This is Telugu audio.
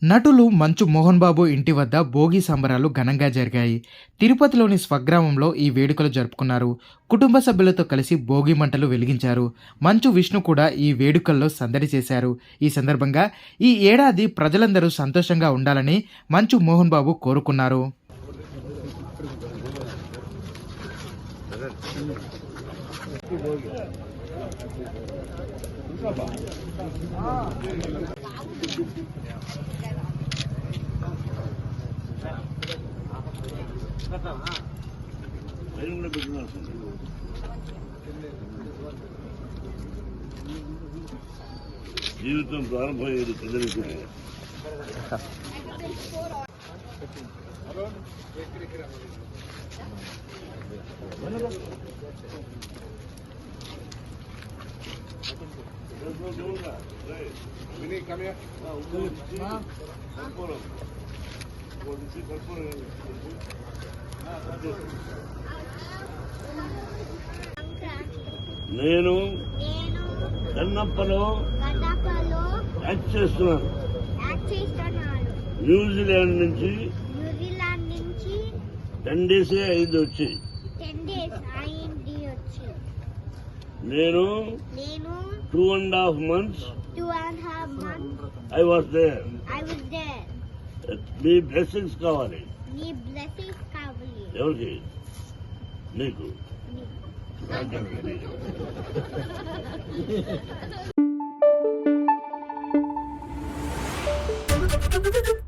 నటులు మంచు మోహన్ బాబు ఇంటి వద్ద భోగి సంబరాలు ఘనంగా జరిగాయి. తిరుపతిలోని స్వగ్రామంలో ఈ వేడుకలు జరుపుకున్నారు. కుటుంబ సభ్యులతో కలిసి భోగి మంటలు వెలిగించారు. మంచు విష్ణు కూడా ఈ వేడుకల్లో సందడి చేశారు. ఈ సందర్భంగా ఈ ఏడాది ప్రజలందరూ సంతోషంగా ఉండాలని మంచు మోహన్ బాబు కోరుకున్నారు. జీవితం ప్రారంభమయ్యేది ప్రజలకు. నేను కన్నప్పలో యాక్ట్ చేస్తున్నాను. న్యూజిలాండ్ నుంచి 10 days అయింది వచ్చి. నేను 2.5 months I was there. Me blessings కావాలి. ఎవరికి? నీకు. Thank you.